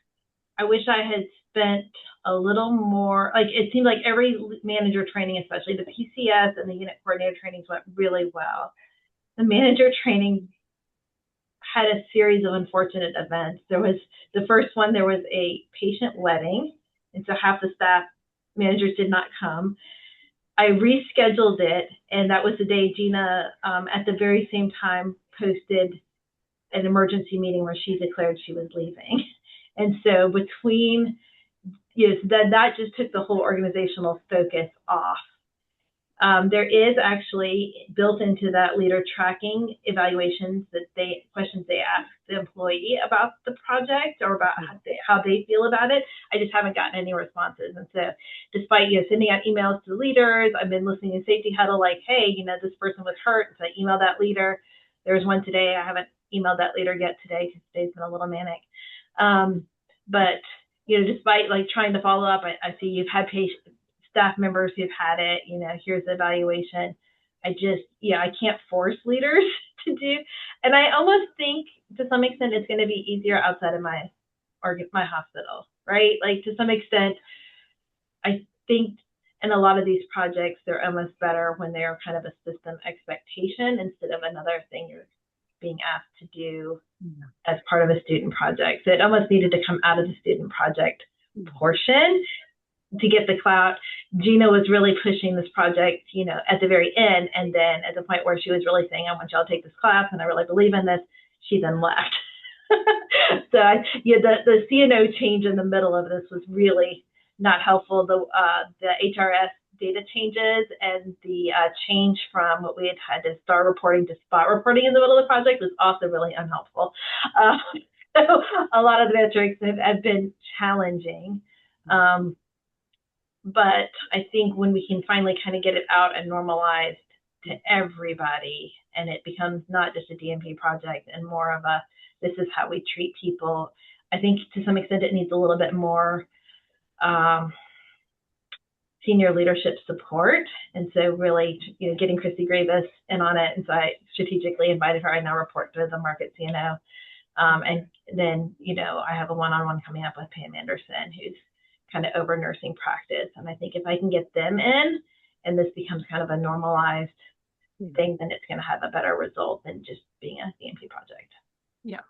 I wish I had spent a little more, like it seemed like every manager training, especially the PCS and the unit coordinator trainings, went really well. The manager training had a series of unfortunate events. There was the first one, there was a patient wedding, and so half the staff managers did not come. I rescheduled it, and that was the day Gina, at the very same time, posted an emergency meeting where she declared she was leaving. And so between, yes, that just took the whole organizational focus off. There is actually built into that leader tracking evaluations that questions they ask the employee about the project or about how they feel about it. I just haven't gotten any responses. And so despite sending out emails to the leaders, I've been listening to Safety Huddle like, hey, this person was hurt. So I emailed that leader. There was one today. I haven't emailed that leader yet today because today's been a little manic. But despite like trying to follow up, I see you've had staff members who've had it, here's the evaluation. I can't force leaders to do. And I almost think to some extent it's going to be easier outside of my hospital, right? Like to some extent, I think in a lot of these projects, they're almost better when they're kind of a system expectation instead of another thing you're being asked to do as part of a student project. So it almost needed to come out of the student project portion to get the clout. Gina was really pushing this project, at the very end. And then at the point where she was really saying, I want y'all to take this class and I really believe in this, she then left. So the CNO change in the middle of this was really not helpful. The HRS data changes and the change from what we had to star reporting to spot reporting in the middle of the project was also really unhelpful. So a lot of the metrics have been challenging. But I think when we can finally kind of get it out and normalized to everybody, and it becomes not just a DNP project and more of a, this is how we treat people, I think to some extent it needs a little bit more senior leadership support. And so really, getting Christy Gravis in on it. And so I strategically invited her. I now report to the Market CNO. And then, I have a one-on-one coming up with Pam Anderson, who's kind of over nursing practice. And I think if I can get them in and this becomes kind of a normalized thing, then it's going to have a better result than just being a DNP project. Yeah.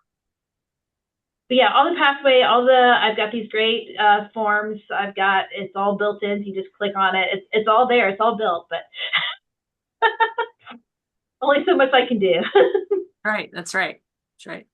But yeah, all the pathway, I've got these great forms. It's all built in. So you just click on it. It's all there. It's all built, but only so much I can do. Right. That's right. That's right.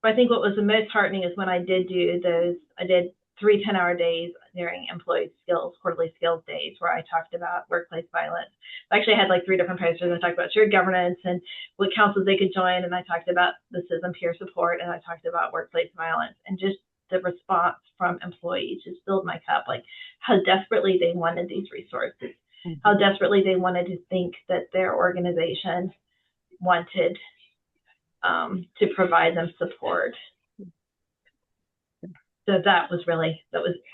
But I think what was the most heartening is when I did do those, I did 3 10-hour days during employee skills, quarterly skills days, where I talked about workplace violence. I actually had like 3 different posters. I talked about shared governance and what councils they could join. And I talked about the CISM peer support. And I talked about workplace violence, and just the response from employees just filled my cup, like how desperately they wanted these resources, how desperately they wanted to think that their organization wanted to provide them support. So that was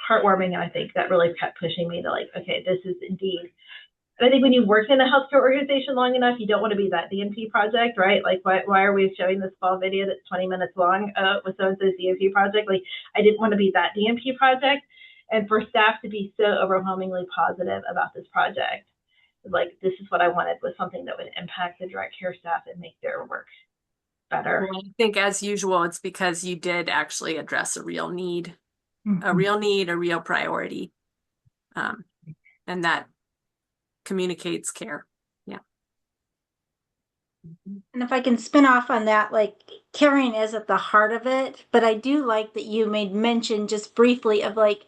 heartwarming. And I think that really kept pushing me to like, okay, this is indeed. And I think when you work in a healthcare organization long enough, you don't want to be that DNP project, right? Like, why are we showing this small video that's 20 minutes long with so-and-so's DNP project? Like, I didn't want to be that DNP project. And for staff to be so overwhelmingly positive about this project, like, this is what I wanted, was something that would impact the direct care staff and make their work better. Well, I think as usual, it's because you did actually address a real need, a real priority. And that communicates care. Yeah. And if I can spin off on that, like caring is at the heart of it, but I do like that you made mention just briefly of like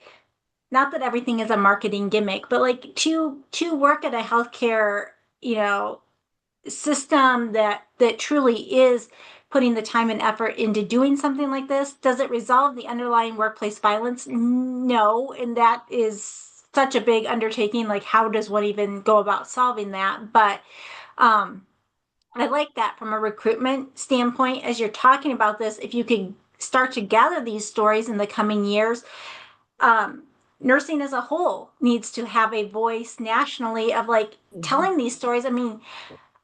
not that everything is a marketing gimmick, but like to work at a healthcare, you know, system that truly is putting the time and effort into doing something like this, does it resolve the underlying workplace violence? No, and that is such a big undertaking. Like, how does one even go about solving that? But um, I like that from a recruitment standpoint. As you're talking about this, if you could start to gather these stories in the coming years, um, nursing as a whole needs to have a voice nationally of like telling these stories. I mean,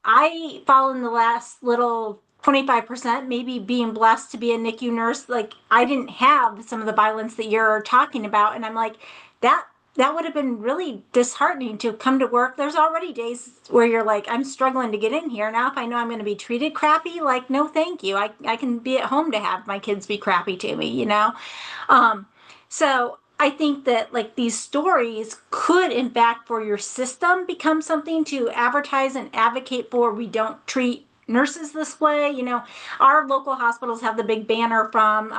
I fall in the last little 25%, maybe being blessed to be a NICU nurse. Like I didn't have some of the violence that you're talking about. And I'm like, that that would have been really disheartening to come to work. There's already days where you're like, I'm struggling to get in here. Now if I know I'm going to be treated crappy, like no thank you. I can be at home to have my kids be crappy to me, you know? Um, so I think that like these stories could, in fact, for your system, become something to advertise and advocate for. We don't treat nurses this way. You know, our local hospitals have the big banner from,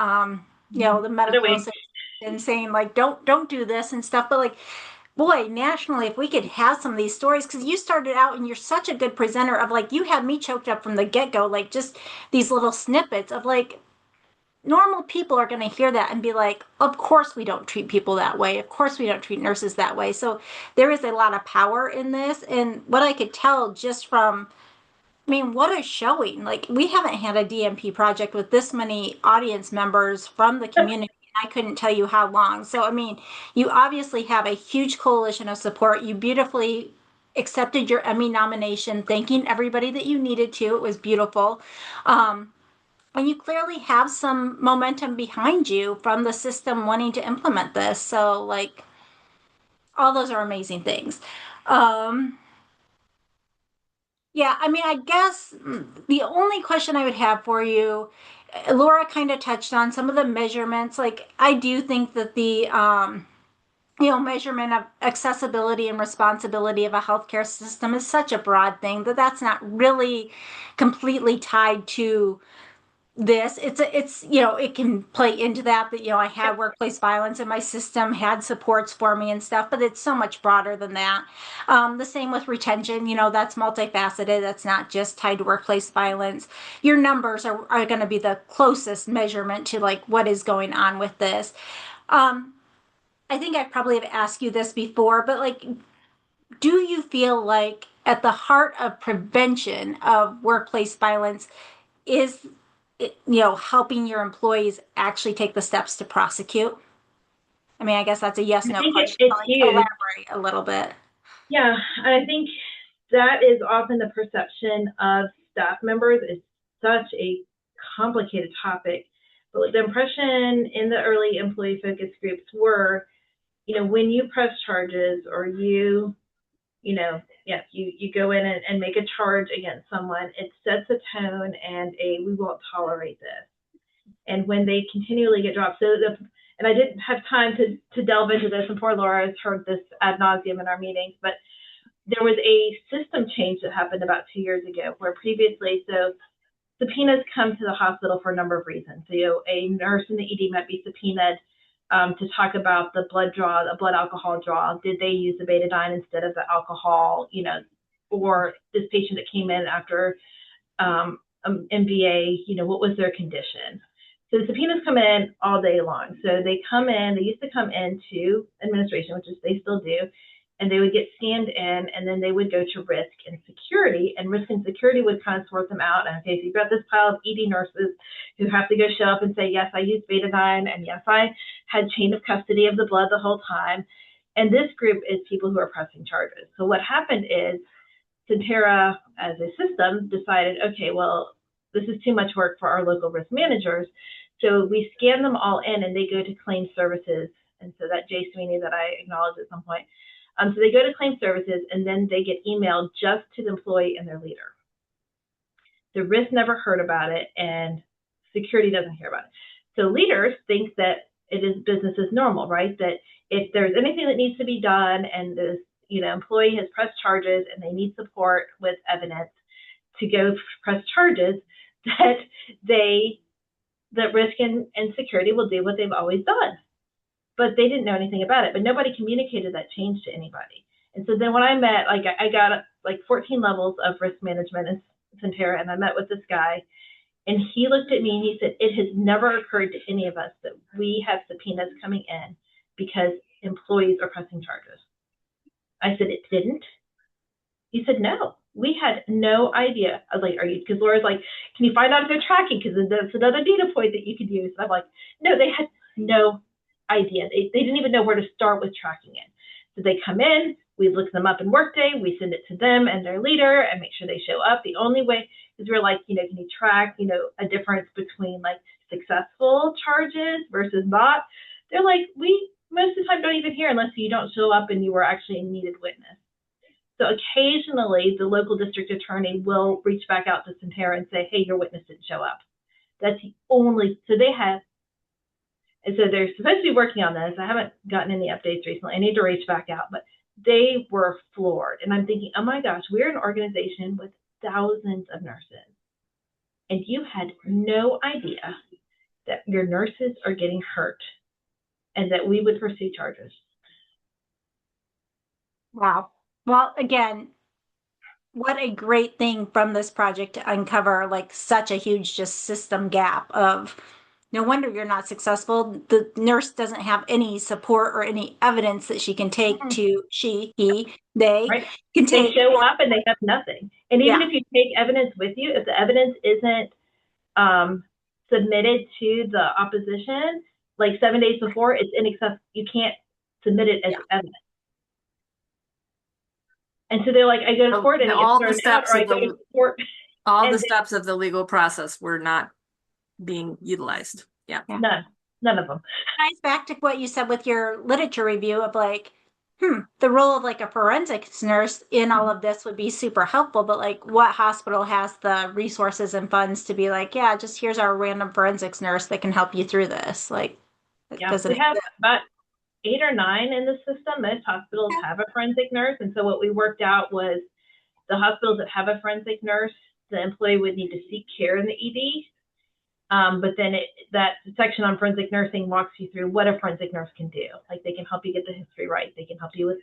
you know, the By the medical way, association saying like, don't do this and stuff. But like, boy, nationally, if we could have some of these stories, because you started out and you're such a good presenter of like, you had me choked up from the get go, like just these little snippets of like normal people are going to hear that and be like, of course we don't treat people that way. Of course we don't treat nurses that way. So there is a lot of power in this. And what I could tell just from, I mean, what a showing. Like, we haven't had a DMP project with this many audience members from the community. I couldn't tell you how long. So, I mean, you obviously have a huge coalition of support. You beautifully accepted your Emmy nomination, thanking everybody that you needed to. It was beautiful. Um, and you clearly have some momentum behind you from the system wanting to implement this. So, like, all those are amazing things. Um, yeah, I mean, I guess the only question I would have for you, Laura kind of touched on some of the measurements. Like, I do think that the, you know, measurement of accessibility and responsibility of a healthcare system is such a broad thing that that's not really completely tied to this. It's you know, it can play into that you know, I had workplace violence and my system had supports for me and stuff, but it's so much broader than that. The same with retention, you know, that's multifaceted. That's not just tied to workplace violence. Your numbers are going to be the closest measurement to like what is going on with this. um, I think I probably have asked you this before, but like, do you feel like at the heart of prevention of workplace violence is, you know, helping your employees actually take the steps to prosecute? I mean, I guess that's a yes I no think question. it's But like, huge. elaborate a little bit. Yeah, I think that is often the perception of staff members. It's such a complicated topic. But like the impression in the early employee focus groups were, you know, when you press charges or you know, yes, you go in and make a charge against someone, it sets a tone and a we won't tolerate this. And when they continually get dropped, and I didn't have time to delve into this, and poor Laura has heard this ad nauseum in our meetings, but there was a system change that happened about 2 years ago where previously, so subpoenas come to the hospital for a number of reasons. So a nurse in the ED might be subpoenaed to talk about the blood draw, the blood alcohol draw. Did they use the betadine instead of the alcohol? You know, or this patient that came in after MVA, you know, what was their condition? So the subpoenas come in all day long. So they come in, they used to come into administration, which is they still do, and they would get scanned in, and then they would go to risk and security, and risk and security would kind of sort them out. And okay, so you've got this pile of ED nurses who have to go show up and say, yes, I used betadine, and yes, I had chain of custody of the blood the whole time. And this group is people who are pressing charges. So what happened is Centera, as a system, decided, okay, well, this is too much work for our local risk managers. So we scan them all in and they go to claim services. And so that Jay Sweeney that I acknowledged at some point. So they go to claim services and then they get emailed just to the employee and their leader. The risk never heard about it and security doesn't hear about it. So leaders think that it is business as normal, right? That if there's anything that needs to be done and this, you know, employee has pressed charges and they need support with evidence, to go press charges that that risk and security will do what they've always done. But they didn't know anything about it. But nobody communicated that change to anybody. And so then when I met, like I got like 14 levels of risk management in Centera, and I met with this guy, and he looked at me and he said, it has never occurred to any of us that we have subpoenas coming in because employees are pressing charges. I said, it didn't? He said, no, we had no idea. I was like, are you, because Laura's like, can you find out if they're tracking? Because that's another data point that you could use. And I'm like, no, they had no idea. They didn't even know where to start with tracking it. So they come in, we look them up in Workday, we send it to them and their leader and make sure they show up. The only way is we're like, can you track, a difference between like successful charges versus not? They're like, we most of the time don't even hear unless you don't show up and you were actually a needed witness. So occasionally the local district attorney will reach back out to Centera and say, hey, your witness didn't show up. That's the only, so they have, and so they're supposed to be working on this. I haven't gotten any updates recently. I need to reach back out, but they were floored. And I'm thinking, oh my gosh, we're an organization with thousands of nurses. And you had no idea that your nurses are getting hurt and that we would pursue charges. Wow. Well, again, what a great thing from this project to uncover like such a huge just system gap of no wonder you're not successful. The nurse doesn't have any support or any evidence that she can take to they right. can take. They show up and they have nothing. And even if you take evidence with you, if the evidence isn't submitted to the opposition, like 7 days before, it's inaccessible. You can't submit it as evidence. And so they're like, I go to court and all the steps out, or I go to court. All the steps of the legal process were not being utilized. Yeah. None of them. Ties back to what you said with your literature review of like, the role of like a forensics nurse in all of this would be super helpful, but like what hospital has the resources and funds to be like, yeah, just here's our random forensics nurse that can help you through this. Like, we have about 8 or 9 in the system. Most hospitals have a forensic nurse. And so what we worked out was the hospitals that have a forensic nurse, the employee would need to seek care in the ED. But then that section on forensic nursing walks you through what a forensic nurse can do. Like they can help you get the history right. They can help you with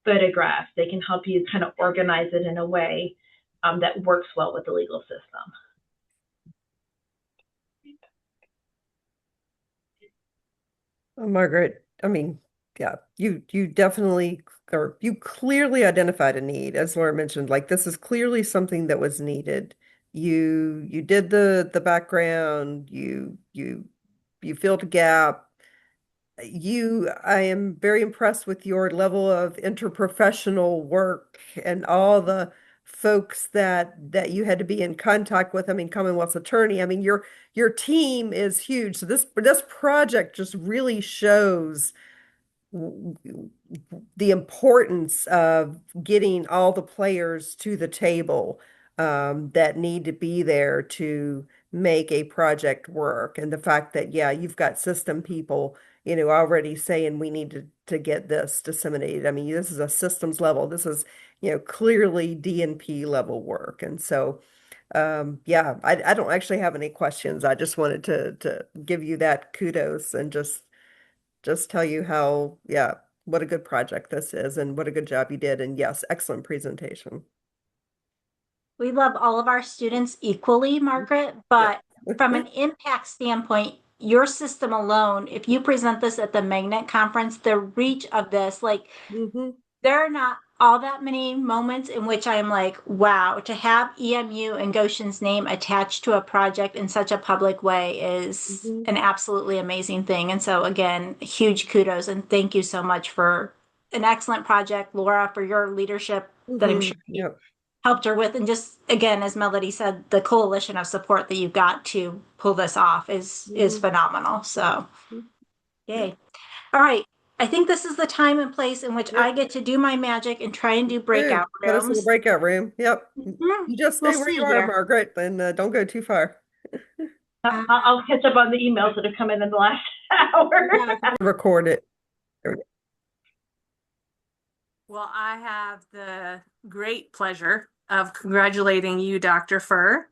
photographs. They can help you kind of organize it in a way that works well with the legal system. Margaret, I mean, yeah, you definitely, or you clearly identified a need, as Laura mentioned, like this is clearly something that was needed. You did the background, you filled a gap. I am very impressed with your level of interprofessional work and all the folks that you had to be in contact with. I mean, Commonwealth's attorney. I mean, your team is huge. So this project just really shows the importance of getting all the players to the table that need to be there to make a project work. And the fact that, yeah, you've got system people, already saying we need to get this disseminated. I mean, this is a systems level. This is, clearly DNP level work. And so, yeah, I don't actually have any questions. I just wanted to give you that kudos and just tell you how, yeah, what a good project this is and what a good job you did. And yes, excellent presentation. We love all of our students equally, Margaret, but from an impact standpoint, your system alone, if you present this at the Magnet Conference, the reach of this, like there are not all that many moments in which I'm like, wow, to have EMU and Goshen's name attached to a project in such a public way is an absolutely amazing thing. And so again, huge kudos and thank you so much for an excellent project, Laura, for your leadership that I'm sure you helped her with. And just again, as Melody said, the coalition of support that you've got to pull this off is phenomenal. So yay. All right. I think this is the time and place in which I get to do my magic and try and do breakout Put us in the breakout room. Yep. You just stay where you are, Margaret, and don't go too far. I'll catch up on the emails that have come in the last hour. Record it. Well, I have the great pleasure of congratulating you, Dr. Furr,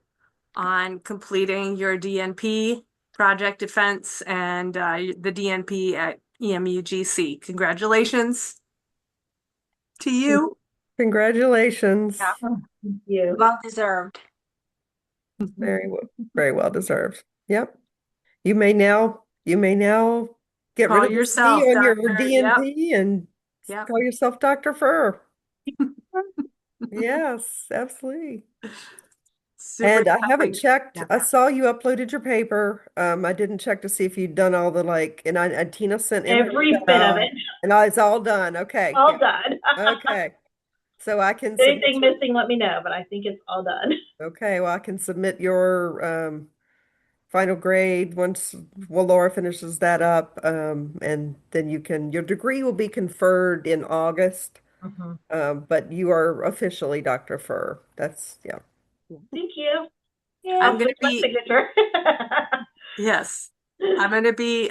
on completing your DNP project defense and the DNP at EMUGC. Congratulations to you. Congratulations. Yeah. Thank you. Well deserved. Very well deserved. Yep. You may now get Call rid of the C yourself, on your Doctor. DNP and Yep. call yourself Dr. Furr. Yes, absolutely. Super And I haven't exciting. checked. Yeah. I saw you uploaded your paper. I didn't check to see if you'd done all the and Tina sent in her Every bit of email, it. and it's all done. Okay. All Yeah. done. Okay. So I can submit Anything missing, let me know, but I think it's all done. okay, well I can submit your final grade once Laura finishes that up. And then your degree will be conferred in August. But you are officially Dr. Furr. Yeah. Thank you. Yeah, I'll switch my signature. Yes. I'm going to be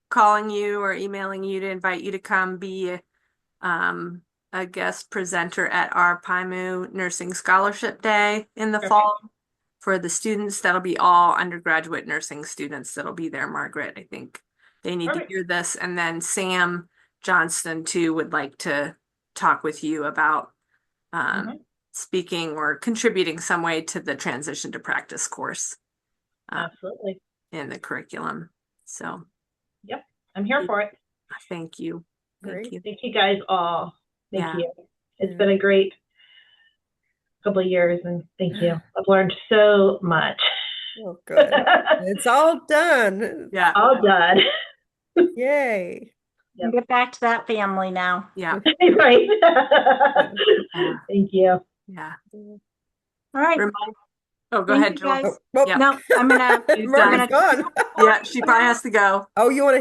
calling you or emailing you to invite you to come be a guest presenter at our PIMU Nursing Scholarship Day in the fall for the students. That'll be all undergraduate nursing students that'll be there, Margaret. I think they need to hear this. And then Sam Johnston, too, would like to talk with you about speaking or contributing some way to the transition to practice course. Absolutely. In the curriculum. So, yep, I'm here for it. Thank you. Thank you guys all. Thank you. It's been a great couple of years, and thank you. I've learned so much. Oh, good. It's all done. Yeah. All done. Yay. Yep. Get back to that family now. Yeah. Right. Thank you. Yeah. All right. Oh, go ahead, Jules. Yeah. No, I'm gonna. Margaret's gone. Yeah, she probably has to go. Oh, you want to